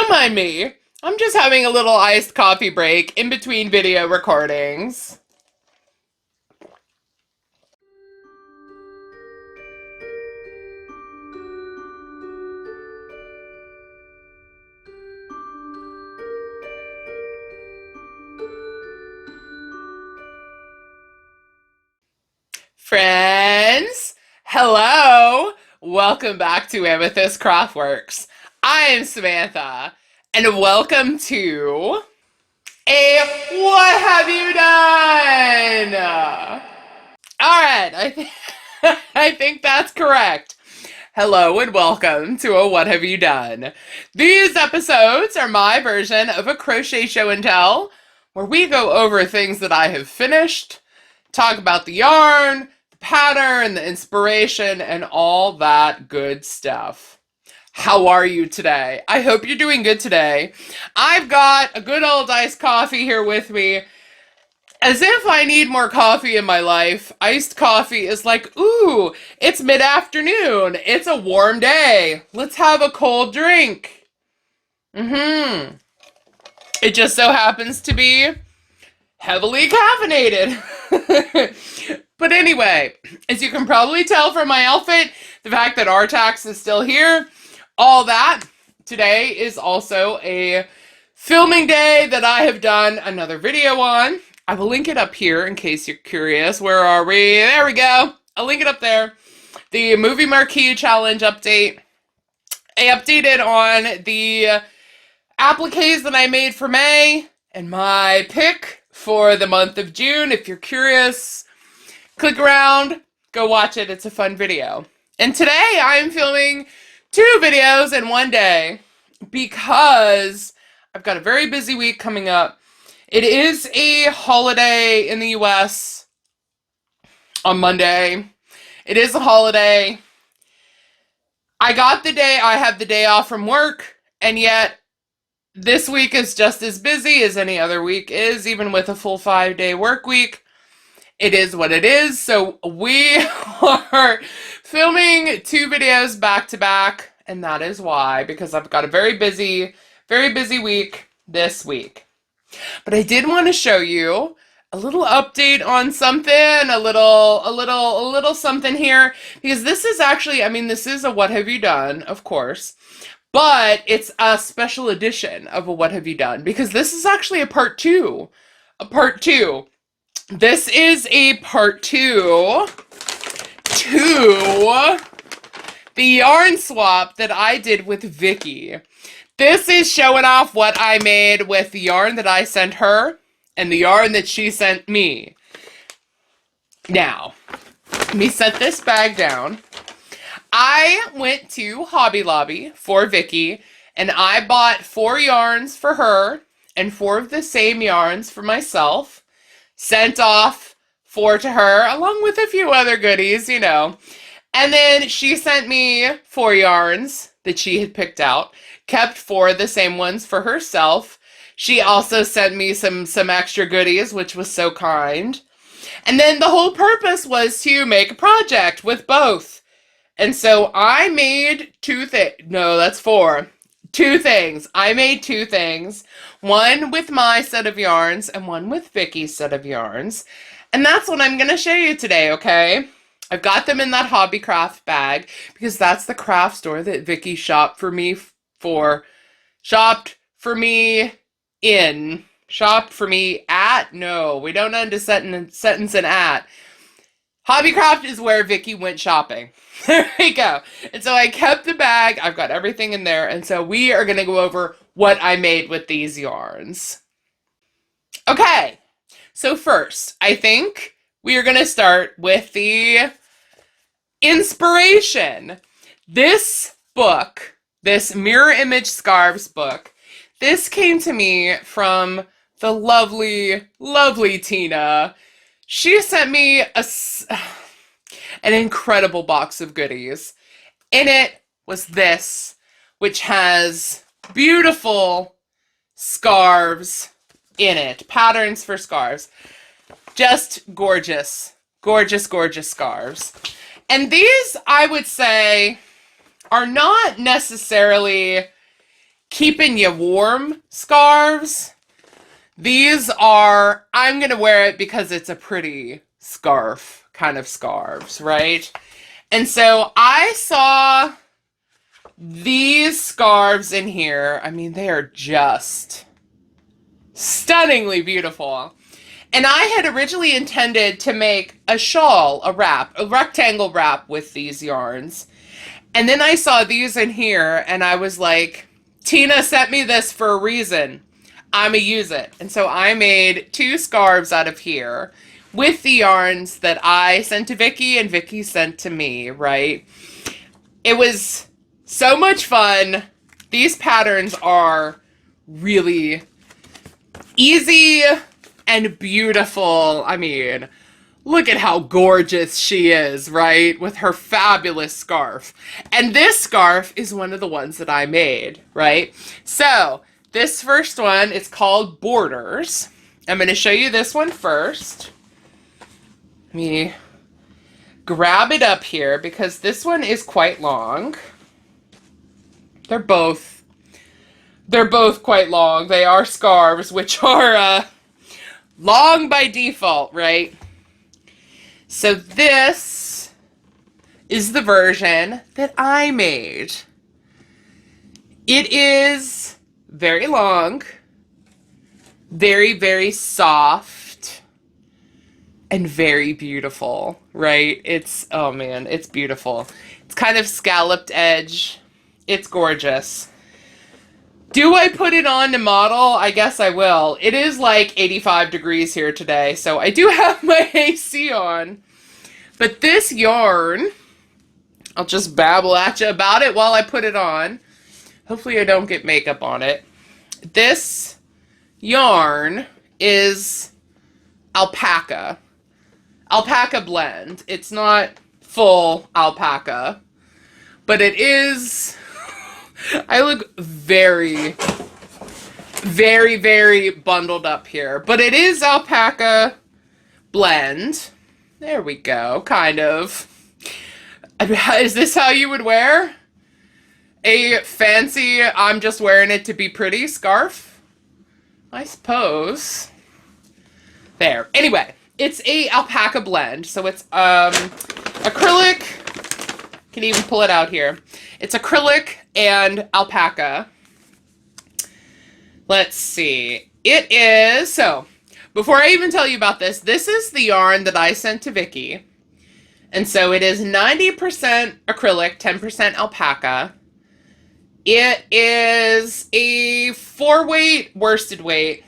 Don't mind me. I'm just having a little iced coffee break in between video recordings. Friends, hello! Welcome back to Amethyst Craftworks. I am Samantha, and welcome to a What Have You Done? Alright, I think that's correct. Hello and welcome to a What Have You Done? These episodes are my version of a crochet show and tell, where we go over things that I have finished, talk about the yarn, the pattern, the inspiration, and all that good stuff. How are you today? I hope you're doing good today. I've got a good old iced coffee here with me. As if I need more coffee in my life. Iced coffee is like, ooh, it's mid-afternoon. It's a warm day. Let's have a cold drink. It just so happens to be heavily caffeinated. But anyway, as you can probably tell from my outfit, the fact that Artax is still here, all that, today is also a filming day that I have done another video on. I will link it up here in case you're curious. Where are we? There we go. I'll link it up there. The Movie Marquee Challenge update. I updated on the appliques that I made for May and my pick for the month of June. If you're curious, click around, go watch it. It's a fun video. And today I'm filming 2 videos in one day because I've got a very busy week coming up. It is a holiday in the US on Monday. It is a holiday. I have the day off from work, and yet this week is just as busy as any other week is, even with a full 5-day work week. It is what it is. So we are filming 2 videos back to back, and that is why, because I've got a very busy week this week. But I did want to show you a little update on something, a little something here, because this is actually, this is a What Have You Done, of course, but it's a special edition of a What Have You Done, because this is actually a part 2. This is a part 2 to the yarn swap that I did with Vicky. This is showing off what I made with the yarn that I sent her and the yarn that she sent me. Now, let me set this bag down. I went to Hobby Lobby for Vicky, and I bought 4 yarns for her and 4 of the same yarns for myself. Sent off 4 to her, along with a few other goodies, you know. And then she sent me 4 yarns that she had picked out. Kept 4 of the same ones for herself. She also sent me some extra goodies, which was so kind. And then the whole purpose was to make a project with both. And so I made 2 things. No, that's 4. 2 things. I made 2 things. One with my set of yarns and one with Vicky's set of yarns. And that's what I'm going to show you today, okay? I've got them in that Hobby Craft bag because that's the craft store that Vicky shopped for me at? No, we don't end a sentence in at. Hobbycraft is where Vicky went shopping. There we go. And so I kept the bag. I've got everything in there. And so we are going to go over what I made with these yarns. Okay. So first, I think we are going to start with the inspiration. This book, this Mirror Image Scarves book, this came to me from the lovely Tina. She sent me an incredible box of goodies. In it was this, which has beautiful scarves in it, patterns for scarves. Just gorgeous, gorgeous, gorgeous scarves. And these, I would say, are not necessarily keeping you warm scarves. These are, I'm going to wear it because it's a pretty scarf kind of scarves, right? And so I saw these scarves in here. I mean, they are just stunningly beautiful. And I had originally intended to make a shawl, a wrap, a rectangle wrap with these yarns. And then I saw these in here and I was like, Tina sent me this for a reason. I'ma use it. And so I made 2 scarves out of here with the yarns that I sent to Vicky and Vicky sent to me, right? It was so much fun. These patterns are really easy and beautiful. I mean, look at how gorgeous she is, right? With her fabulous scarf. And this scarf is one of the ones that I made, right? So, this first one is called Borders. I'm going to show you this one first. Let me grab it up here because this one is quite long. They're both quite long. They are scarves, which are long by default, right? So this is the version that I made. It is very long, very, very soft, and very beautiful, right? It's, oh man, it's beautiful. It's kind of scalloped edge. It's gorgeous. Do I put it on to model? I guess I will. It is like 85 degrees here today, so I do have my AC on. But this yarn, I'll just babble at you about it while I put it on. Hopefully I don't get makeup on it. This yarn is alpaca. Alpaca blend. It's not full alpaca, but it is... I look very, very, very bundled up here. But it is alpaca blend. There we go, kind of. Is this how you would wear a fancy, I'm just wearing it to be pretty scarf? I suppose. There. Anyway, it's a alpaca blend. So it's acrylic. Can even pull it out here. It's acrylic and alpaca. Let's see. It is, so, before I even tell you about this, this is the yarn that I sent to Vicky. And so it is 90% acrylic, 10% alpaca. It is a 4-weight worsted weight.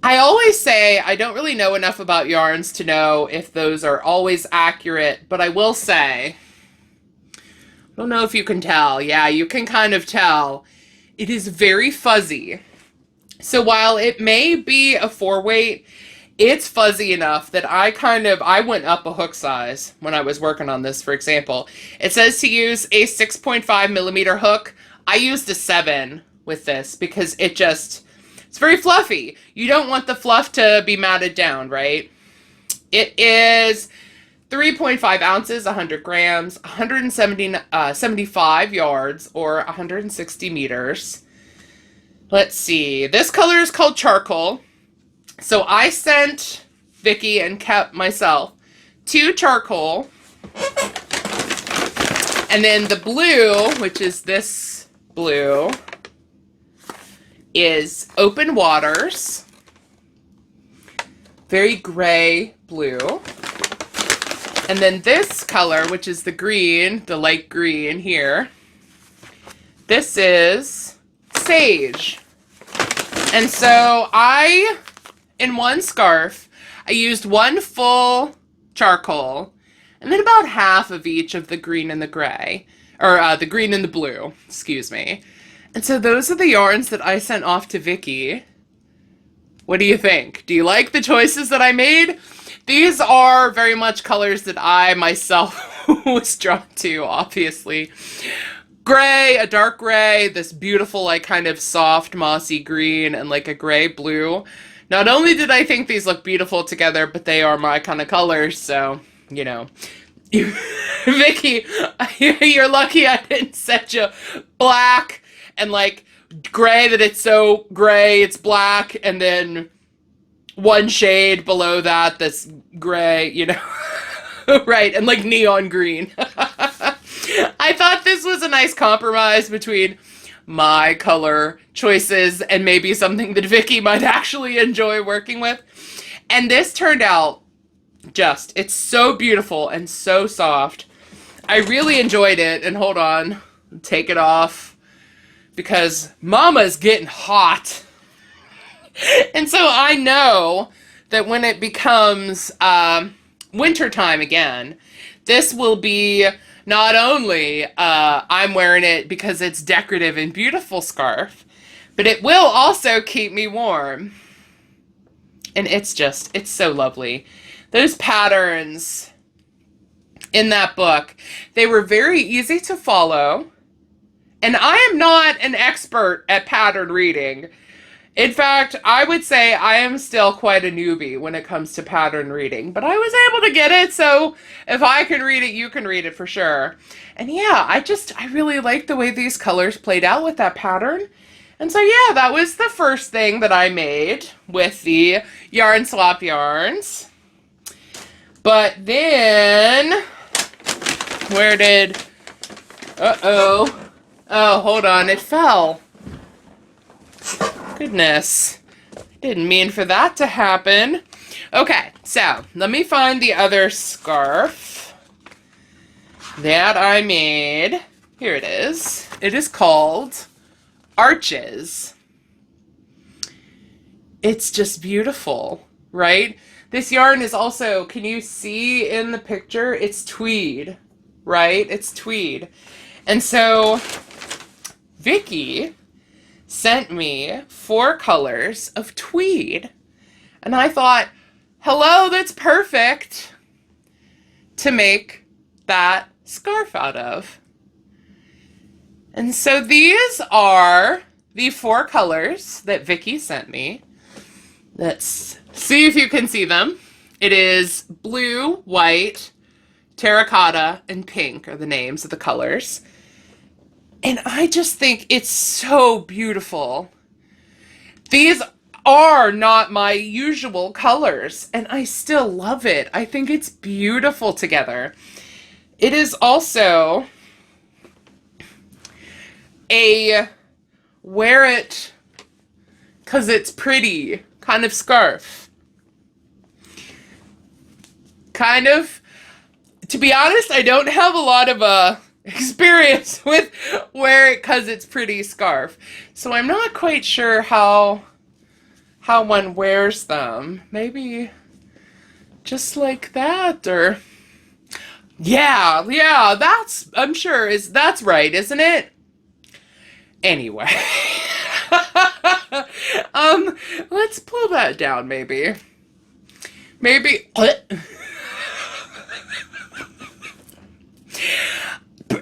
I always say I don't really know enough about yarns to know if those are always accurate, but I will say, I don't know if you can tell. Yeah, you can kind of tell. It is very fuzzy. So while it may be a 4-weight, it's fuzzy enough that I went up a hook size when I was working on this, for example. It says to use a 6.5 millimeter hook. I used a 7 with this because it's very fluffy. You don't want the fluff to be matted down, right? It is 3.5 ounces, 100 grams, 175 yards, or 160 meters. Let's see. This color is called charcoal. So I sent Vicky and kept myself 2 charcoal. And then the blue, which is this blue, is open waters. Very gray blue. And then this color, which is the green, the light green here, this is sage. And so in one scarf, I used 1 full charcoal and then about half of each of the green and the gray, or the green and the blue, excuse me. And so those are the yarns that I sent off to Vicky. What do you think? Do you like the choices that I made? These are very much colors that I myself was drawn to, obviously. Gray, a dark gray, this beautiful, like, kind of soft, mossy green, and like a gray blue. Not only did I think these look beautiful together, but they are my kind of colors, so, you know. Vicky, you're lucky I didn't set you black and like gray that it's so gray it's black, and then one shade below that that's gray, you know. Right, and like neon green. I thought this was a nice compromise between my color choices and maybe something that Vicky might actually enjoy working with. And this turned out it's so beautiful and so soft. I really enjoyed it. And hold on, take it off because Mama's getting hot. And so I know that when it becomes wintertime again, this will be not only I'm wearing it because it's decorative and beautiful scarf, but it will also keep me warm. And it's so lovely. Those patterns in that book, they were very easy to follow. And I am not an expert at pattern reading. In fact, I would say I am still quite a newbie when it comes to pattern reading, but I was able to get it, so if I can read it, you can read it for sure. And yeah, I really like the way these colors played out with that pattern. And so yeah, that was the first thing that I made with the Yarn Swap yarns. But then, oh, hold on, it fell. Goodness, didn't mean for that to happen. Okay, so let me find the other scarf that I made. Here it is. It is called Arches. It's just beautiful, right? This yarn is also, can you see in the picture? It's tweed, right? It's tweed. And so Vicky sent me 4 colors of tweed. And I thought, hello, that's perfect to make that scarf out of. And so these are the 4 colors that Vicky sent me. Let's see if you can see them. It is blue, white, terracotta, and pink are the names of the colors. And I just think it's so beautiful. These are not my usual colors, and I still love it. I think it's beautiful together. It is also a wear it because it's pretty kind of scarf. Kind of, to be honest, I don't have a lot of experience with wear it because it's pretty scarf. So I'm not quite sure how one wears them. Maybe just like that, or yeah, I'm sure that's right, isn't it? Anyway. Let's pull that down, maybe.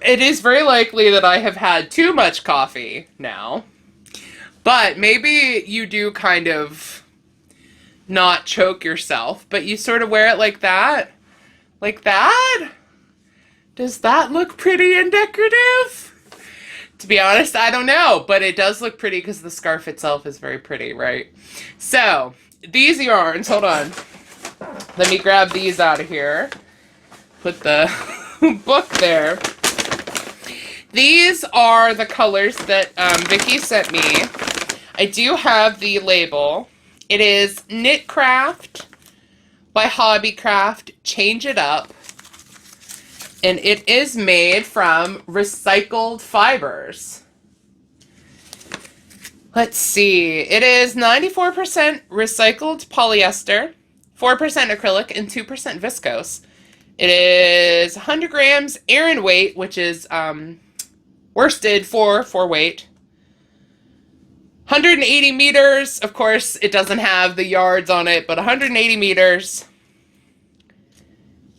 It is very likely that I have had too much coffee now. But maybe you do kind of not choke yourself, but you sort of wear it like that. Like that? Does that look pretty and decorative? To be honest, I don't know, but it does look pretty because the scarf itself is very pretty, right? So, these yarns, hold on. Let me grab these out of here. Put the book there. These are the colors that Vicky sent me. I do have the label. It is Knitcraft by Hobbycraft. Change It Up. And it is made from recycled fibers. Let's see. It is 94% recycled polyester, 4% acrylic, and 2% viscose. It is 100 grams Aran weight, which is worsted for weight. 180 meters. Of course, it doesn't have the yards on it, but 180 meters.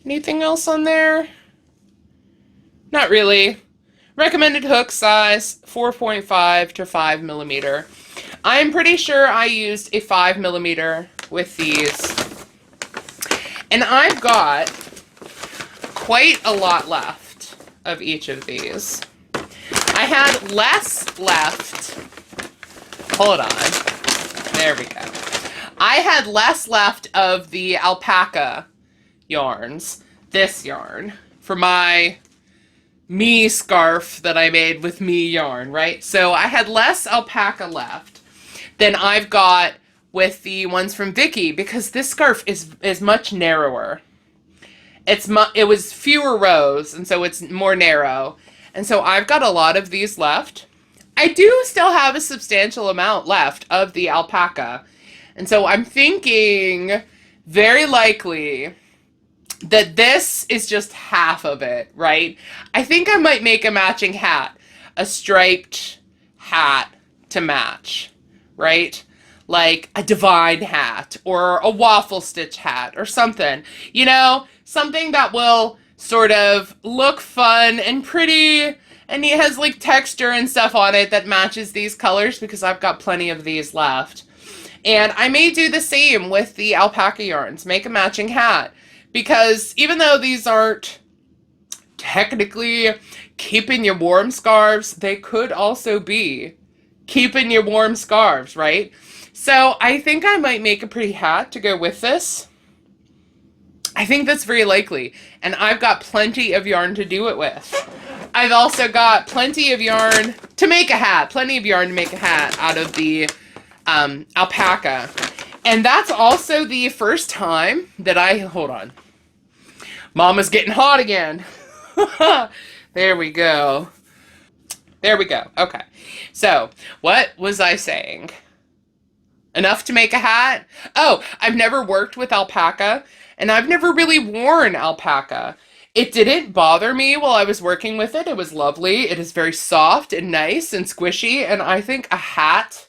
Anything else on there? Not really. Recommended hook size, 4.5 to 5 millimeter. I'm pretty sure I used a 5 millimeter with these. And I've got quite a lot left of each of these. I had less left. Hold on. There we go. I had less left of the alpaca yarns, this yarn, for my me scarf that I made with me yarn, right? So I had less alpaca left than I've got with the ones from Vicky, because this scarf is much narrower. It was fewer rows, and so it's more narrow. And so I've got a lot of these left. I do still have a substantial amount left of the alpaca. And so I'm thinking very likely that this is just half of it, right? I think I might make a matching hat, a striped hat to match, right? Like a divine hat or a waffle stitch hat or something, you know, something that will sort of look fun and pretty, and it has like texture and stuff on it that matches these colors, because I've got plenty of these left. And I may do the same with the alpaca yarns, make a matching hat. Because even though these aren't technically keeping you warm scarves, they could also be keeping you warm scarves, right? So I think I might make a pretty hat to go with this. I think that's very likely. And I've got plenty of yarn to do it with. I've also got plenty of yarn to make a hat. Plenty of yarn to make a hat out of the alpaca. And that's also the first time that hold on. Mama's getting hot again. There we go. There we go. Okay. So, what was I saying? Enough to make a hat? Oh, I've never worked with alpaca, and I've never really worn alpaca. It didn't bother me while I was working with it. It was lovely. It is very soft and nice and squishy, and I think a hat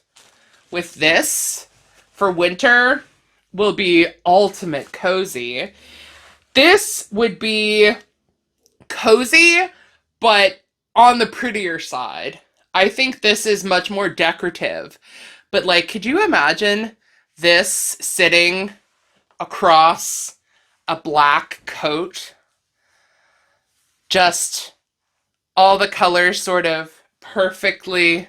with this for winter will be ultimate cozy. This would be cozy, but on the prettier side. I think this is much more decorative. But like, could you imagine this sitting across a black coat? Just all the colors sort of perfectly,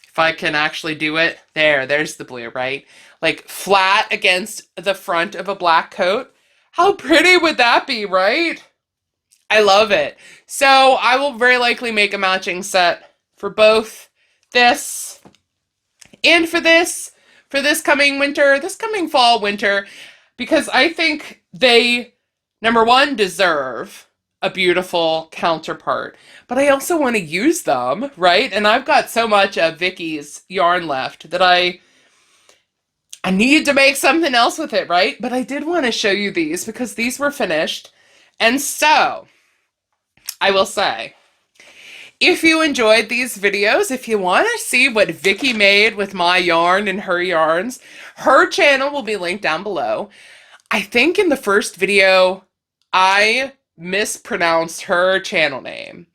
if I can actually do it. There's the blue, right? Like flat against the front of a black coat. How pretty would that be, right? I love it. So I will very likely make a matching set for both this and for this coming winter, this coming fall, winter, because I think they, number one, deserve a beautiful counterpart, but I also want to use them, right? And I've got so much of Vicky's yarn left that I need to make something else with it, right? But I did want to show you these because these were finished. And so, I will say, if you enjoyed these videos, if you want to see what Vicky made with my yarn and her yarns, her channel will be linked down below. I think in the first video, I mispronounced her channel name.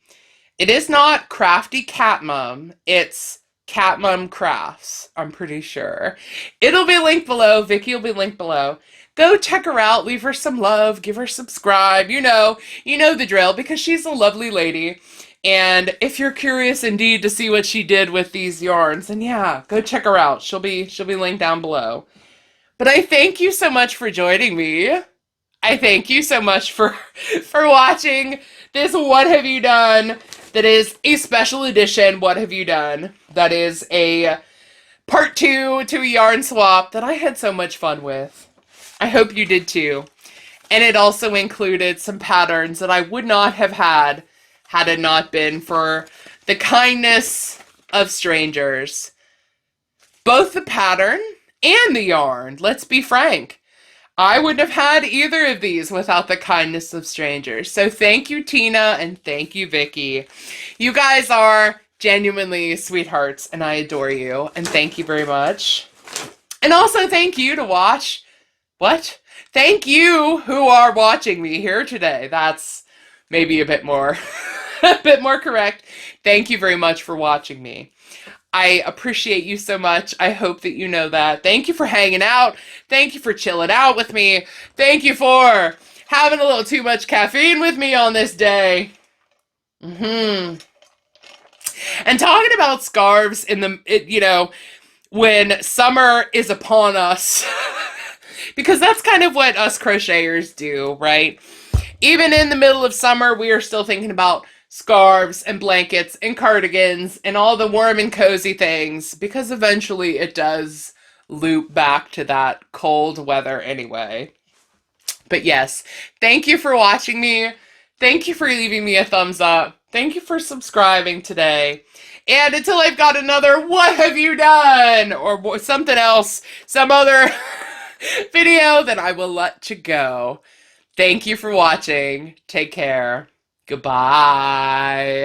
It is not Crafty Cat Mom, it's Cat Mom Crafts, I'm pretty sure. It'll be linked below. Vicky will be linked below. Go check her out, leave her some love, give her subscribe. You know the drill, because she's a lovely lady. And if you're curious indeed to see what she did with these yarns, then yeah, go check her out. She'll be linked down below. But I thank you so much for joining me. I thank you so much for watching this What Have You Done? That is a special edition What Have You Done? That is a part 2 to a yarn swap that I had so much fun with. I hope you did too. And it also included some patterns that I would not have had it not been for the kindness of strangers. Both the pattern and the yarn, let's be frank. I wouldn't have had either of these without the kindness of strangers. So thank you, Tina, and thank you, Vicky. You guys are genuinely sweethearts, and I adore you, and thank you very much. And also thank you to watch. What? Thank you who are watching me here today. That's maybe a bit more, a bit more correct. Thank you very much for watching me. I appreciate you so much. I hope that you know that. Thank you for hanging out. Thank you for chilling out with me. Thank you for having a little too much caffeine with me on this day. And talking about scarves in when summer is upon us, because that's kind of what us crocheters do, right? Even in the middle of summer, we are still thinking about scarves and blankets and cardigans and all the warm and cozy things, because eventually it does loop back to that cold weather anyway. But yes, thank you for watching me. Thank you for leaving me a thumbs up. Thank you for subscribing today. And until I've got another "What have you done?" or something else, some other video, then I will let you go. Thank you for watching. Take care. Goodbye.